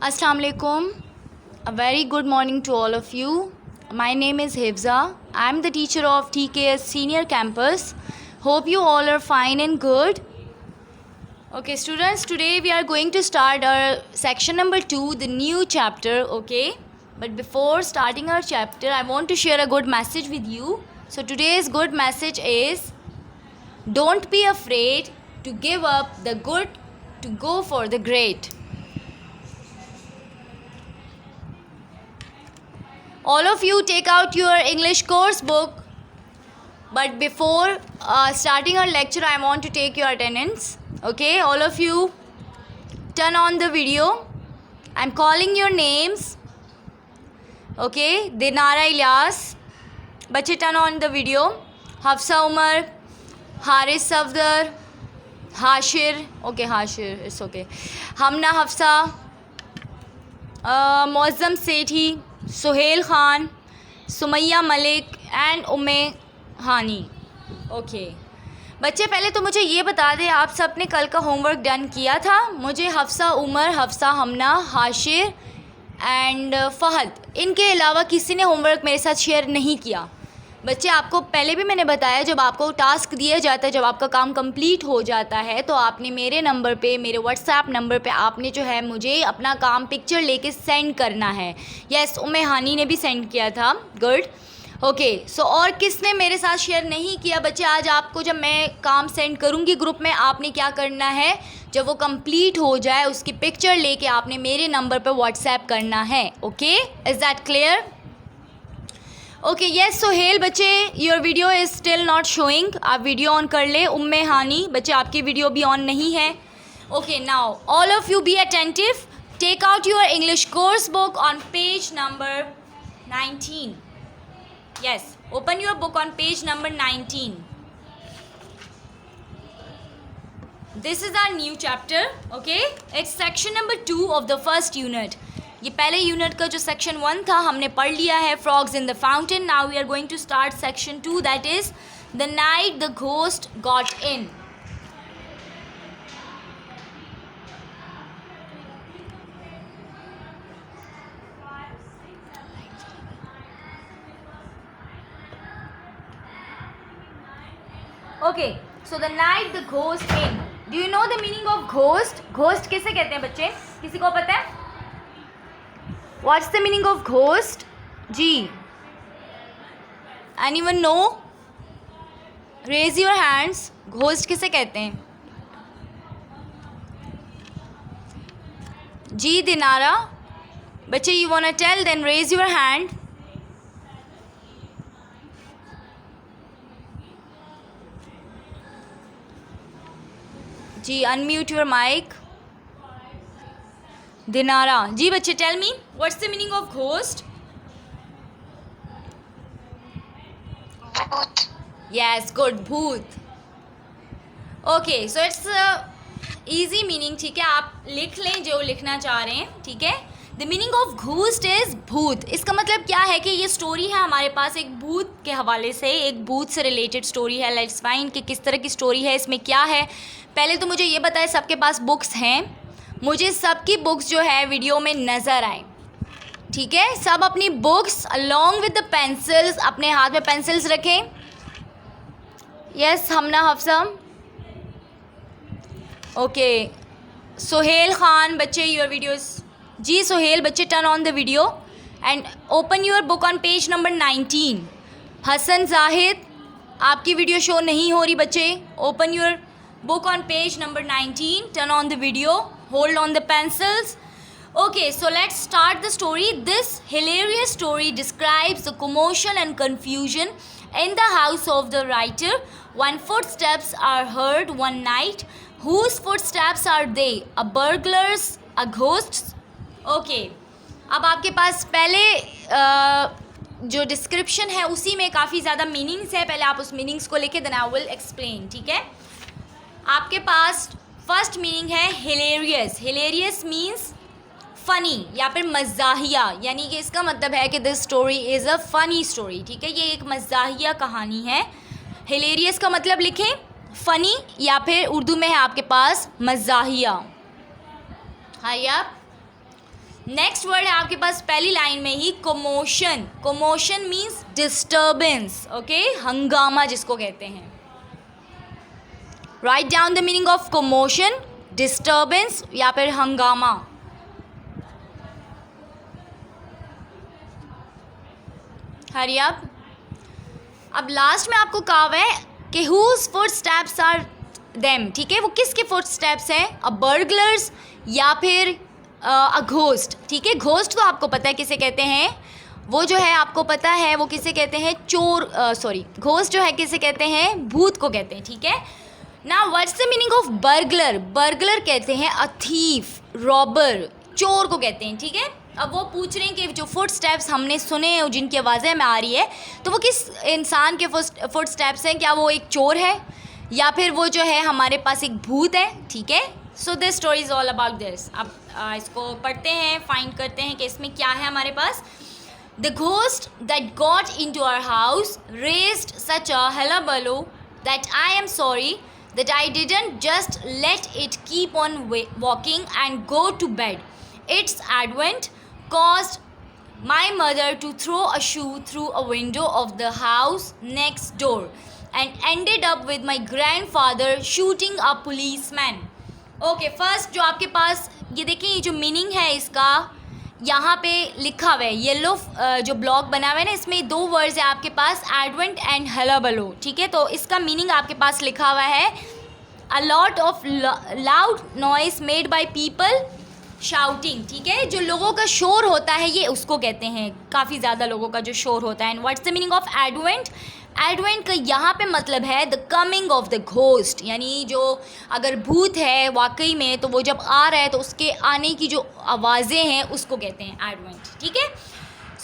Assalamu alaikum. A very good morning to all of you. My name is Hifza. I am the teacher of TKS Senior Campus. Hope you all are fine and good. Okay students, today we are going to start our section number 2, the new chapter, okay? But before starting our chapter, I want to share a good message with you. So today's good message is, don't be afraid to give up the good to go for the great. All of you take out your English course book. But before starting our lecture, I want to take your attendance. Okay, all of you turn on the video. I'm calling your names. Okay, Dinara Ilyas. बच्चे turn on the video. Hafsa Umar, Haris Safdar, Hashir. Okay, Hashir, it's okay. Hamna Hafsa, Muazzam Sethi, Suhail Khan, Sumayya Malik and Umme Hani. Okay बच्चे, पहले तो मुझे ये बता दें, आप सब ने कल का होमवर्क डन किया था? मुझे हफ्सा उमर, हफ्सा हमना, हाशिर एंड फ़हद, इनके अलावा किसी ने होमवर्क मेरे साथ शेयर नहीं किया. बच्चे, आपको पहले भी मैंने बताया, जब आपको टास्क दिया जाता है, जब आपका काम कंप्लीट हो जाता है, तो आपने मेरे नंबर पे, मेरे व्हाट्सएप नंबर पे आपने जो है मुझे अपना काम पिक्चर लेके सेंड करना है. यस, उम्मे हानी ने भी सेंड किया था. गुड. ओके सो और किसने मेरे साथ शेयर नहीं किया? बच्चे, आज आपको जब मैं काम सेंड करूँगी ग्रुप में, आपने क्या करना है, जब वो कंप्लीट हो जाए उसकी पिक्चर लेके आपने मेरे नंबर पर व्हाट्सएप करना है. Okay, is that clear? Okay yes Sohail, बच्चे your video is still not showing. आप वीडियो ऑन कर ले. उम्मे हानी, बच्चे आपकी वीडियो भी ऑन नहीं है. Okay now all of you be attentive. Take out your English course book on page number 19. Yes, open your book on page number 19. This is our new chapter, okay? It's section number 2 of the first unit. ये पहले unit का जो section 1 था हमने पढ़ लिया है, frogs in the fountain. Now we are going to start section 2, that is the night the ghost got in. Okay so the night the ghost in. Do you know the meaning of ghost? Ghost किसे कहते हैं बच्चे? किसी को पता है? What's the meaning of ghost? जी, anyone know? Raise your hands. Ghost किसे कहते हैं? जी दिनारा. बच्चे, you want to tell, then raise your hand. जी, unmute your mic. Dinara ji. बच्चे, tell me what's the meaning of ghost? भूत. Yes, good, भूत. Okay so it's easy meaning. ठीक है, आप लिख लें जो लिखना चाह रहे हैं. ठीक है, the meaning of ghost is भूत. इसका मतलब क्या है कि ये स्टोरी है हमारे पास एक भूत के हवाले से, एक भूत से रिलेटेड स्टोरी है. लेट्स फाइंड कि किस तरह की स्टोरी है, इसमें क्या है. पहले तो मुझे ये बताएं, सबके पास बुक्स हैं? मुझे सबकी बुक्स जो है वीडियो में नज़र आए. ठीक है, सब अपनी books along with the pencils, अपने हाथ में पेंसिल्स रखें. यस हमना, हफ्सा. ओके सोहेल खान, बच्चे योर वीडियोस. जी सोहेल, बच्चे turn on the video and open your book on page number 19. Hasan Zahid, आपकी वीडियो शो नहीं हो रही बच्चे. Open your book on page number 19, turn on the video, hold on the pencils. Okay, so let's start the story. This hilarious story describes the commotion and confusion in the house of the writer when footsteps are heard one night. Whose footsteps are they? A burglars? A ghosts? Okay, अब आपके पास पहले जो description है उसी में काफ़ी ज़्यादा meanings है. पहले आप उस मीनिंग्स को लेके देन आई विल एक्सप्लेन. ठीक है, आपके पास फर्स्ट मीनिंग है हिलेरियस. हिलेरियस मीन्स फ़नी या फिर मज़ाहिया, यानी कि इसका मतलब है कि this story is a funny story. ठीक है, ये एक मज़ाहिया कहानी है. हिलेरियस का मतलब लिखें फ़नी, या फिर उर्दू में है आपके पास मज़ाहिया. हाय आप. नेक्स्ट वर्ड है आपके पास पहली लाइन में ही commotion. Commotion means disturbance. Okay, हंगामा जिसको कहते हैं. Write down the meaning of commotion, disturbance या फिर हंगामा. Hurry up. अब लास्ट में आपको कहा हुआ है कि whose footsteps are them. ठीक है, वो किसके फुट स्टेप्स हैं? अ बर्गलर्स या फिर अ घोस्ट. ठीक है, घोस्ट तो आपको पता है किसे कहते हैं. वो जो है आपको पता है वो किसे कहते हैं? चोर. सॉरी, घोस्ट जो है किसे कहते हैं? भूत को कहते हैं. ठीक है. Now what's the meaning of burglar? Burglar कहते हैं अ थीफ, रॉबर, चोर को कहते हैं. ठीक है. अब वो पूछ रहे हैं कि जो फुट स्टेप्स हमने सुने हैं जिनकी आवाज़ें हमें आ रही है, तो वो किस इंसान के फुट स्टेप्स हैं? क्या वो एक चोर है या फिर वो जो है हमारे पास एक भूत है? ठीक है. So this story is all about this. अब इसको पढ़ते हैं, फाइंड करते हैं कि इसमें क्या है हमारे पास. The ghost that got into our house raised such a hullabaloo that I am sorry that I didn't just let it keep on walking and go to bed. Its advent caused my mother to throw a shoe through a window of the house next door and ended up with my grandfather shooting a policeman. Okay, first जो आपके पास ये देखिए, ये जो meaning है इसका यहाँ पे लिखा हुआ है. येलो जो ब्लॉक बना हुआ है ना, इसमें दो वर्ड्स है आपके पास, एडवेंट एंड हलाबलो. ठीक है, तो इसका मीनिंग आपके पास लिखा हुआ है a lot of loud noise made by people shouting. ठीक है, जो लोगों का शोर होता है ये उसको कहते हैं, काफ़ी ज़्यादा लोगों का जो शोर होता है. And what's the meaning of advent? Advent का यहाँ पे मतलब है the coming of the ghost, यानी जो अगर भूत है वाकई में तो वो जब आ रहा है तो उसके आने की जो आवाज़ें हैं उसको कहते हैं एडवेंट. ठीक है.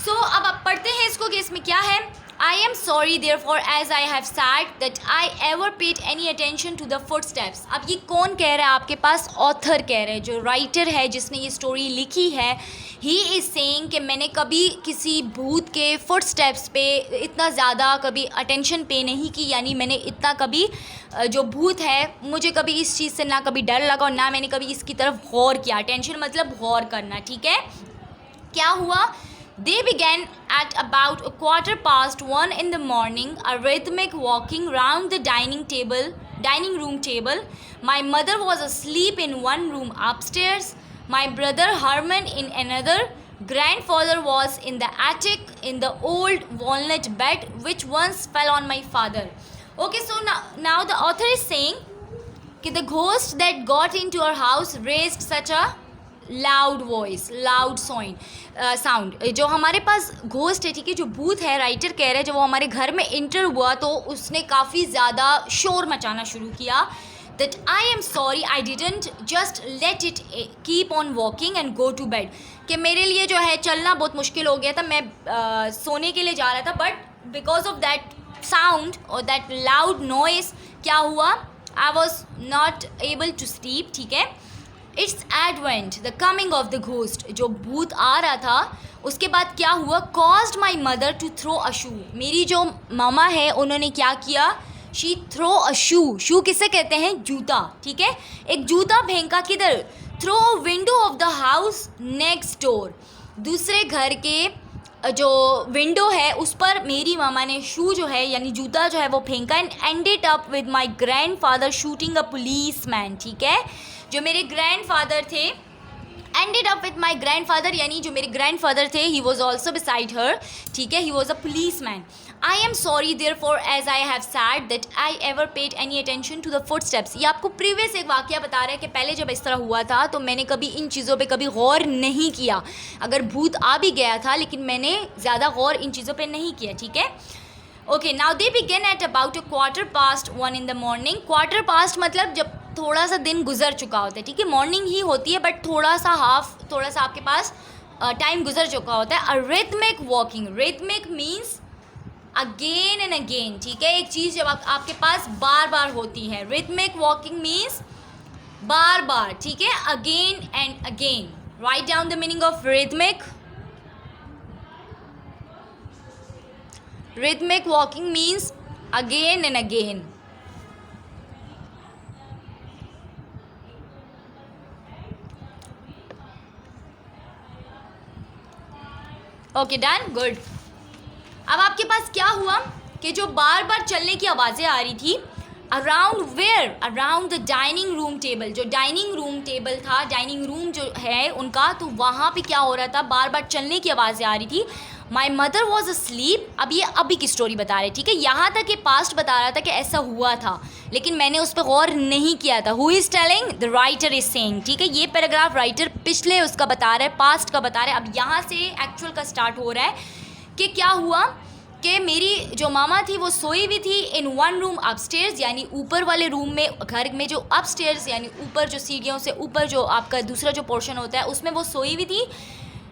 सो अब आप पढ़ते हैं इसको कि इसमें क्या है. I am sorry therefore as I have said that I ever paid any attention to the footsteps. अब ये कौन कह रहा है आपके पास? ऑथर कह रहे हैं, जो राइटर है जिसने ये स्टोरी लिखी है. ही इज़ सेइंग कि मैंने कभी किसी भूत के फुटस्टेप्स पे इतना ज़्यादा कभी अटेंशन पे नहीं की, यानी मैंने इतना कभी जो भूत है मुझे कभी इस चीज़ से ना कभी डर लगा और ना मैंने कभी इसकी तरफ गौर किया. अटेंशन मतलब गौर करना. ठीक है. क्या हुआ? They began at about 1:15 in the morning, a rhythmic walking round the dining room table. My mother was asleep in one room upstairs, my brother Herman in another. Grandfather was in the attic in the old walnut bed which once fell on my father. Okay, so now the author is saying that the ghost that got into our house raised such a loud voice, loud sound. जो हमारे पास ghost है, ठीक है, जो भूत है, writer कह रहे हैं, जब वो हमारे घर में इंटर हुआ तो उसने काफ़ी ज़्यादा शोर मचाना शुरू किया. That I am sorry I didn't just let it keep on walking and go to bed. कि मेरे लिए जो है चलना बहुत मुश्किल हो गया था, मैं सोने के लिए जा रहा था, but because of that sound और दैट लाउड नॉइस क्या हुआ? I was not able to sleep. ठीक है. It's advent the coming of the ghost, जो भूत आ रहा था उसके बाद क्या हुआ? Caused my mother to throw a shoe. मेरी जो मामा है उन्होंने क्या किया? शी थ्रो अ शू. शू किसे कहते हैं? जूता. ठीक है, एक जूता फेंका. किधर? Throw window of the house next door. दूसरे घर के जो विंडो है उस पर मेरी मामा ने शू जो है यानी जूता जो है वो फेंका. And ended up with my grandfather shooting a policeman. ठीक है, जो मेरे ग्रैंडफादर थे, ended up with my grandfather यानी जो मेरे ग्रैंडफादर थे, he was also beside her. ठीक है, he was a policeman. I am sorry therefore as I have said that I ever paid any attention to the footsteps. ये आपको previous एक वाक़या बता रहा है कि पहले जब इस तरह हुआ था तो मैंने कभी इन चीज़ों पे कभी गौर नहीं किया. अगर भूत आ भी गया था लेकिन मैंने ज़्यादा गौर इन चीज़ों पे नहीं किया. ठीक है. Okay, now they began at about 1:15 in the morning. 1:15 मतलब जब थोड़ा सा दिन गुजर चुका होता है. ठीक है, मॉर्निंग ही होती है बट थोड़ा सा आपके पास टाइम गुजर चुका होता है. A rhythmic walking. Rhythmic means again and again. ठीक है, एक चीज़ जब आपके पास बार बार होती है. रिथमिक वॉकिंग मीन्स बार बार. ठीक है, again and again. Right down the meaning of rhythmic. Rhythmic walking means again and again. Okay done, good. अब आपके पास क्या हुआ कि जो बार बार चलने की आवाज़ें आ रही थी, around where, around the dining room table, जो डाइनिंग रूम टेबल था, डाइनिंग रूम जो है उनका, तो वहाँ पे क्या हो रहा था, बार बार चलने की आवाज़ें आ रही थी। My mother was asleep. अब ये अभी की स्टोरी बता रहे, ठीक है, यहाँ तक ये पास्ट बता रहा था कि ऐसा हुआ था, लेकिन मैंने उस पर गौर नहीं किया था। Who is telling? The writer is saying, ठीक है, ये पैराग्राफ राइटर पिछले उसका बता रहा है, पास्ट का बता रहा है। अब यहाँ से एक्चुअल का स्टार्ट हो रहा है कि क्या हुआ कि मेरी जो मामा थी वो सोई हुई थी इन वन रूम अपस्टेयर्स, यानी ऊपर वाले रूम में, घर में जो अपस्टेयर्स यानी ऊपर जो सीढ़ियों से ऊपर जो आपका दूसरा जो पोर्शन होता है उसमें वो सोई हुई थी।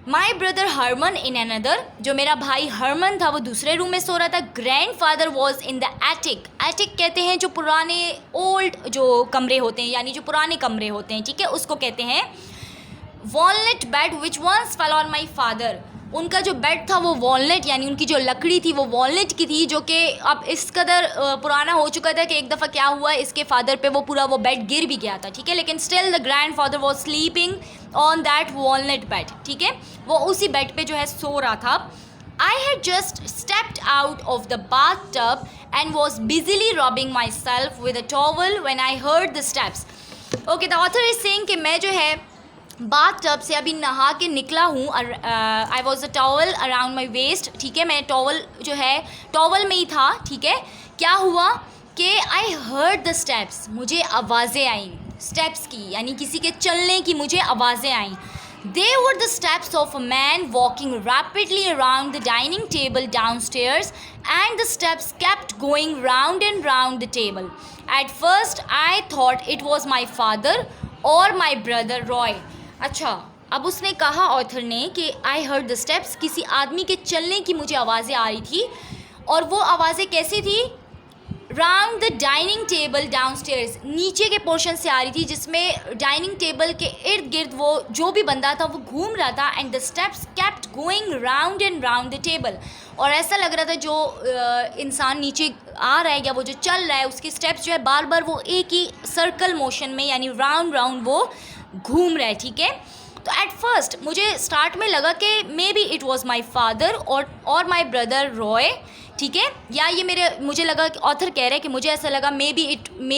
My brother Herman in another, जो मेरा भाई हरमन था वो दूसरे रूम में सो रहा था। Grand father was in the attic. Attic कहते हैं जो पुराने ओल्ड जो कमरे होते हैं, यानी जो पुराने कमरे होते हैं, ठीक है, उसको कहते हैं। Walnut bed which once fell on my father. उनका जो बेड था वो वॉलनट, यानी उनकी जो लकड़ी थी वो वॉलनट की थी, जो कि अब इस कदर पुराना हो चुका था कि एक दफ़ा क्या हुआ, इसके फादर पे वो पूरा वो बेड गिर भी गया था, ठीक है, लेकिन still the grand father was sleeping on that walnut bed, ठीक है, वो उसी बेड पे जो है सो रहा था। I had just stepped out of the bath tub and was busily rubbing my self with a towel when I heard the steps. Okay, the author is saying कि मैं जो है बाथ टब से अभी नहा के निकला हूँ। I was a towel around my waste, ठीक है, मैं टॉवल जो है टॉवल में ही था, ठीक है। क्या हुआ कि आई हर्ड द स्टेप्स, मुझे आवाज़ें आईं स्टेप्स की, यानी किसी के चलने की मुझे आवाज़ें आईं। They were the steps of a man walking rapidly around the dining table down stairs and the steps kept going round and round the table. At first I thought it was my father और my brother Roy. अच्छा, अब उसने कहा author ने कि आई heard the steps, किसी आदमी के चलने की मुझे आवाज़ें आ रही थी, और वो आवाज़ें कैसी थी, round the dining table down stairs, नीचे के पोर्शन से आ रही थी, जिसमें डाइनिंग टेबल के इर्द गिर्द वो जो भी बंदा था वो घूम रहा था। And the steps kept going round and round the table, और ऐसा लग रहा था जो इंसान नीचे आ रहा है या वो जो चल रहा है उसके स्टेप्स जो है बार बार वो एक ही सर्कल मोशन में, यानी राउंड राउंड वो घूम रहा है, ठीक है। तो एट फर्स्ट मुझे स्टार्ट में लगा कि may be it was my father और माई ब्रदर रॉय, ठीक है, या ये मुझे लगा, ऑथर कह रहे हैं कि मुझे ऐसा लगा मे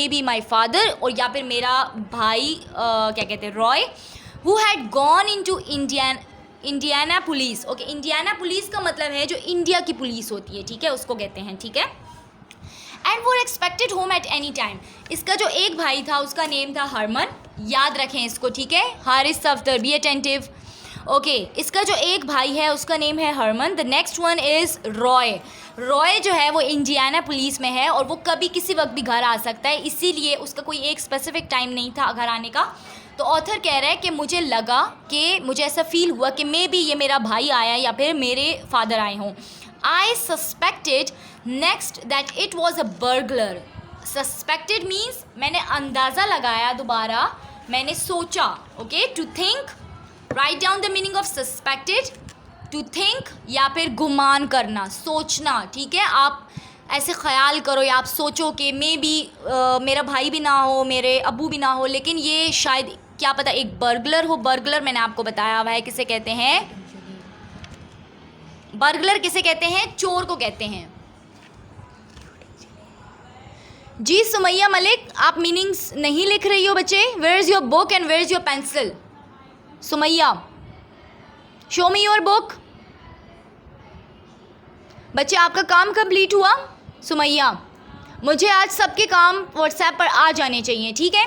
बी माई फादर और या फिर मेरा भाई क्या कहते हैं Roy, who had gone in to Indiana police. Okay, Indiana police का मतलब है जो इंडिया की पुलिस होती है, ठीक है, उसको कहते हैं, ठीक है। एंड वो expected home at any time. इसका जो एक भाई था उसका नेम था हरमन, याद रखें इसको, ठीक है, Haris Safdar, be attentive. Okay, इसका जो एक भाई है उसका नेम है Herman. The next one is Roy. Roy जो है वो इंडियाना पुलिस में है और वो कभी किसी वक्त भी घर आ सकता है, इसीलिए उसका कोई एक स्पेसिफिक टाइम नहीं था घर आने का। तो ऑथर कह रहा है कि मुझे लगा कि मुझे ऐसा फील हुआ कि मे बी ये मेरा भाई आया या फिर मेरे फादर आए हों। I suspected next that it was a burglar. Suspected means मैंने अंदाज़ा लगाया, दोबारा मैंने सोचा। Okay, to think, write down the meaning of suspected, to think या फिर गुमान करना, सोचना, ठीक है, आप ऐसे ख्याल करो या आप सोचो कि मे बी मेरा भाई भी ना हो, मेरे अबू भी ना हो, लेकिन ये शायद क्या पता एक बर्गलर हो। बर्गलर मैंने आपको बताया हुआ है किसे कहते हैं, बर्गलर किसे कहते हैं, चोर को कहते हैं। जी सुमैया मलिक, आप मीनिंग्स नहीं लिख रही हो बच्चे। Where is your book and where is your pencil? Sumaiya, show me your book. बच्चे आपका काम कंप्लीट हुआ? सुमैया, मुझे आज सबके काम व्हाट्सएप पर आ जाने चाहिए, ठीक है,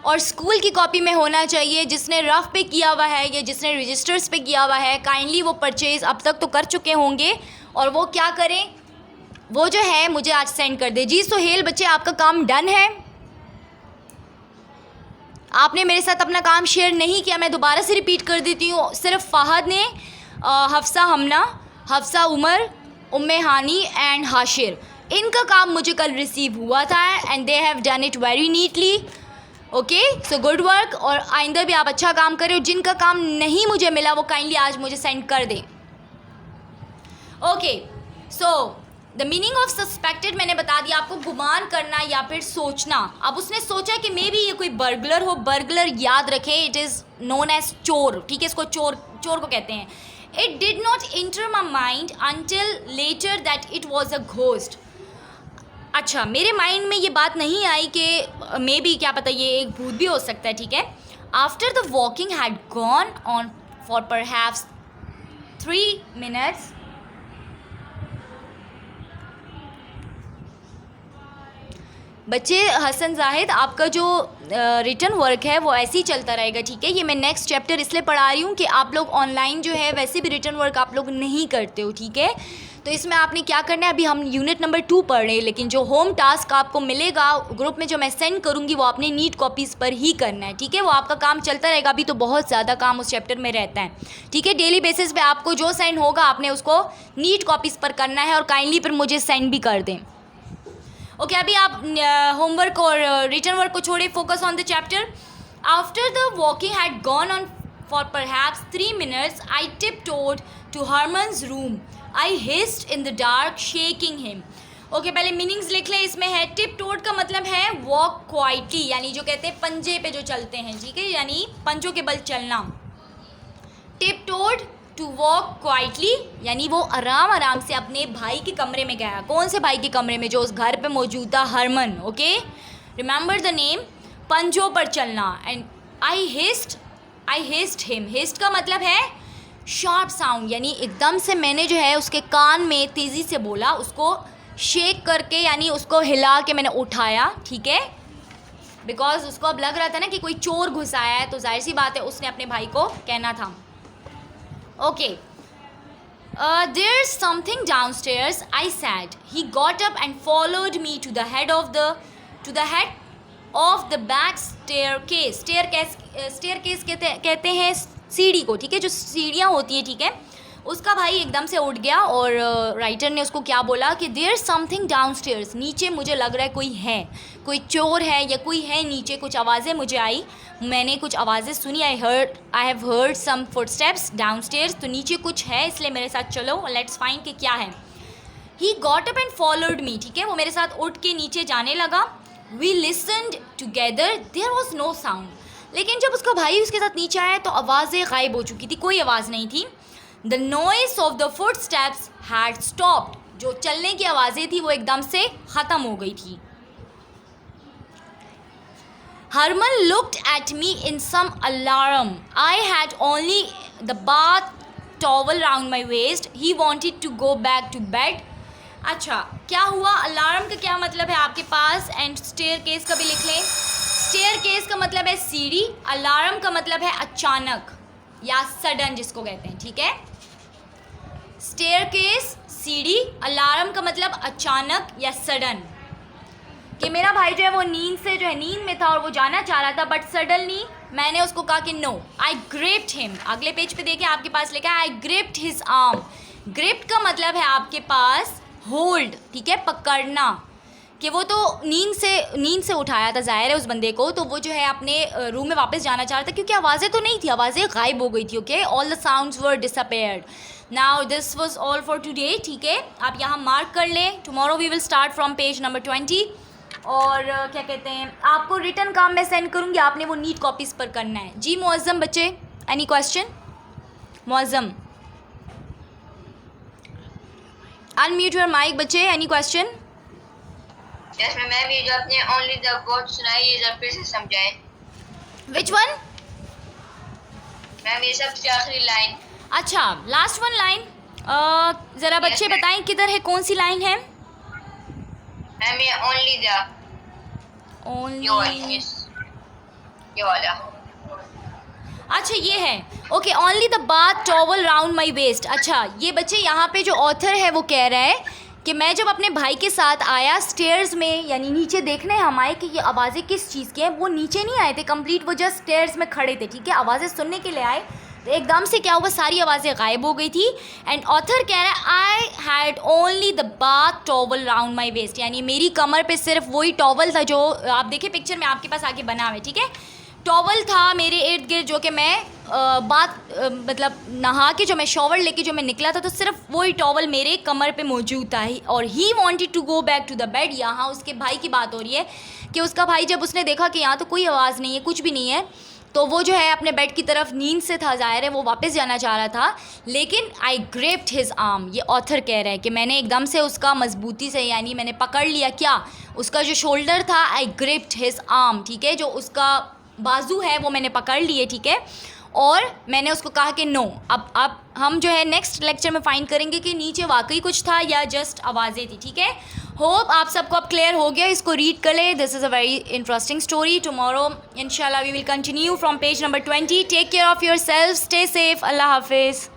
और स्कूल की कॉपी में होना चाहिए। जिसने रफ पे किया हुआ है या जिसने रजिस्टर्स पे किया हुआ है, काइंडली वो परचेज़ अब तक तो कर चुके होंगे और वो क्या करें, वो जो है मुझे आज सेंड कर दे। जी सोहेल, बच्चे आपका काम डन है, आपने मेरे साथ अपना काम शेयर नहीं किया। मैं दोबारा से रिपीट कर देती हूँ, सिर्फ फ़हद ने, हफ्सा हमना, हफ्सा उमर, उम्मे हानी एंड हाशिर, इनका काम मुझे कल रिसीव हुआ था and they have done it very neatly. Okay, so good work, और आइंदा भी आप अच्छा काम करें। जिनका काम नहीं मुझे मिला वो काइंडली आज मुझे सेंड कर दें। Okay, so the meaning of suspected मैंने बता दिया आपको, गुमान करना या फिर सोचना। अब उसने सोचा कि मे बी ये कोई बर्गलर हो। बर्गलर याद रखें, इट इज़ नोन एज चोर, ठीक है, इसको चोर को कहते हैं। It did not enter my mind until later that it was a ghost. अच्छा, मेरे माइंड में ये बात नहीं आई कि मे बी क्या पता ये एक भूत भी हो सकता है, ठीक है। After the walking had gone on for perhaps 3 minutes, बच्चे हसन जाहिद आपका जो रिटर्न वर्क है वो ऐसे ही चलता रहेगा, ठीक है। ये मैं नेक्स्ट चैप्टर इसलिए पढ़ा रही हूँ कि आप लोग ऑनलाइन जो है वैसे भी रिटर्न वर्क आप लोग नहीं करते हो, ठीक है। तो इसमें आपने क्या करना है, अभी हम यूनिट नंबर 2 पढ़ रहे हैं, लेकिन जो होम टास्क आपको मिलेगा ग्रुप में जो मैं सेंड करूँगी वो आपने नीट कॉपीज़ पर ही करना है, ठीक है। वो आपका काम चलता रहेगा, अभी तो बहुत ज़्यादा काम उस चैप्टर में रहता है, ठीक है। डेली बेसिस पे आपको जो सेंड होगा आपने उसको नीट कॉपीज़ पर करना है और काइंडली फिर मुझे सेंड भी कर दें। ओके, अभी आप होमवर्क और रिटर्न वर्क को छोड़े, focus on the chapter. After the walking had gone on for perhaps 3 minutes, I tiptoed to Herman's room. I hissed in the dark, shaking him. Okay, पहले meanings लिख लें। इसमें है tiptoed का मतलब है वॉक क्वाइटली, यानी जो कहते हैं पंजे पे जो चलते हैं, ठीक है, यानी पंजों के बल चलना। tiptoed टू वॉक क्वाइटली यानी वो आराम आराम से अपने भाई के कमरे में गया। कौन से भाई के कमरे में? जो उस घर पे मौजूद था, Herman. Okay, remember the name, पंजों पर चलना। And I hissed him. Hissed का मतलब है शार्प साउंड, यानी एकदम से मैंने जो है उसके कान में तेज़ी से बोला, उसको शेक करके यानी उसको हिला के मैंने उठाया, ठीक है, बिकॉज उसको अब लग रहा था ना कि कोई चोर घुस आया है, तो जाहिर सी बात है उसने अपने भाई को कहना था। Okay. There's something downstairs, I said. He got up and followed me to the head of the back staircase. Staircase कहते हैं सीढ़ी को, ठीक है, जो सीढ़ियाँ होती हैं, ठीक है। उसका भाई एकदम से उठ गया और राइटर ने उसको क्या बोला कि there's something downstairs, नीचे मुझे लग रहा है कोई है, कोई चोर है या कोई है नीचे। कुछ आवाज़ें मुझे आई, मैंने कुछ आवाज़ें सुनी। I have heard some footsteps downstairs, तो नीचे कुछ है, इसलिए मेरे साथ चलो, लेट्स फाइंड कि क्या है। He got up and followed me, ठीक है, वो मेरे साथ उठ के नीचे जाने लगा। We listened together, there was no sound. लेकिन जब उसका भाई उसके साथ नीचे आया तो आवाज़ें गायब हो चुकी थी, कोई आवाज़ नहीं थी। The noise of the footsteps had stopped, जो चलने की आवाज़ें थी वो एकदम से ख़त्म हो गई थी। Herman looked at me in some alarm. I had only the bath towel round my waist. He wanted to go back to bed. अच्छा, क्या हुआ? अलार्म का क्या मतलब है आपके पास? एंड स्टेयर केस का भी लिख लें। स्टेयर केस का मतलब है सीढ़ी, अलार्म का मतलब है अचानक या सडन जिसको कहते हैं, ठीक है। स्टेयर केस सीढ़ी, अलार्म का मतलब अचानक या सडन। कि मेरा भाई जो है वो नींद से जो है नींद में था और वो जाना चाह रहा था, बट सडनली मैंने उसको कहा कि नो, आई ग्रिप्ड हिम। अगले पेज पे देखिए आपके पास लिखा है आई ग्रिप्ड हिज आर्म। ग्रिप्ड का मतलब है आपके पास होल्ड, ठीक है, पकड़ना। कि वो तो नींद से उठाया था ज़ाहिर है उस बंदे को, तो वो जो है अपने रूम में वापस जाना चाह रहा था, क्योंकि आवाज़ें तो नहीं थी, आवाज़ें गायब हो गई थी। Okay, all the sounds were disappeared. Now this was all for today, ठीक है, आप यहाँ मार्क कर लें। Tomorrow we will start from page number 20। और क्या कहते हैं, आपको रिटर्न काम मैं सेंड करूँगी, आपने वो नीट कॉपीज़ पर करना है। जी मुअज़्ज़म बच्चे, any question? Muazzam unmute your mic बच्चे, एनी क्वेश्चन? यस मैम, ये जो आपने ओनली द कोट सुनाई ये जरा फिर से समझाएं। Which one? मैम ये सबसे आखिरी लाइन। अच्छा, लास्ट वन लाइन, ज़रा बच्चे बताएं किधर है, कौन सी लाइन है? मैम ये ओनली द ओनली, ये वाला। अच्छा ये है, okay, only the bath towel round my waste. अच्छा, ये बच्चे यहाँ पे जो ऑथर है वो कह रहा है कि मैं जब अपने भाई के साथ आया स्टेयर्स में, यानी नीचे देखने हम आए कि ये आवाज़ें किस चीज़ की हैं। वो नीचे नहीं आए थे कंप्लीट, वो जस्ट स्टेयर्स में खड़े थे, ठीक है, आवाज़ें सुनने के लिए आए। तो एकदम से क्या हुआ, सारी आवाज़ें गायब हो गई थी। एंड ऑथर कह रहा है I had only the bath towel round my waste, यानी मेरी कमर पे सिर्फ वही टॉवल था जो आप देखिए पिक्चर में आपके पास आगे बना हुआ है, ठीक है। टॉवल था मेरे इर्द गिर्द, जो कि मैं मतलब नहा के जो मैं शॉवर लेके जो मैं निकला था, तो सिर्फ वही टॉवल मेरे कमर पे मौजूद था। और he wanted to go back to the bed. यहाँ उसके भाई की बात हो रही है कि उसका भाई जब उसने देखा कि यहाँ तो कोई आवाज़ नहीं है, कुछ भी नहीं है, तो वो जो है अपने बेड की तरफ नींद से था, ज़ाहिर है वो वापस जाना चाह रहा था, लेकिन आई ग्रेप्ड हिज आर्म, ये ऑथर कह रहा है कि मैंने एकदम से उसका मजबूती से, यानी मैंने पकड़ लिया, क्या, उसका जो शोल्डर था, आई ग्रेप्ड हिज आर्म, ठीक है, जो उसका बाजू है वो मैंने पकड़ लिए, ठीक है, और मैंने उसको कहा कि नो। अब हम जो है नेक्स्ट लेक्चर में फाइंड करेंगे कि नीचे वाकई कुछ था या जस्ट आवाज़ें थी, ठीक है। होप आप सबको अब क्लियर हो गया, इसको रीड कर ले, this is a very interesting story. Tomorrow इंशाल्लाह we will continue from page number 20। Take care of your self, stay safe, अल्लाह हाफिज़।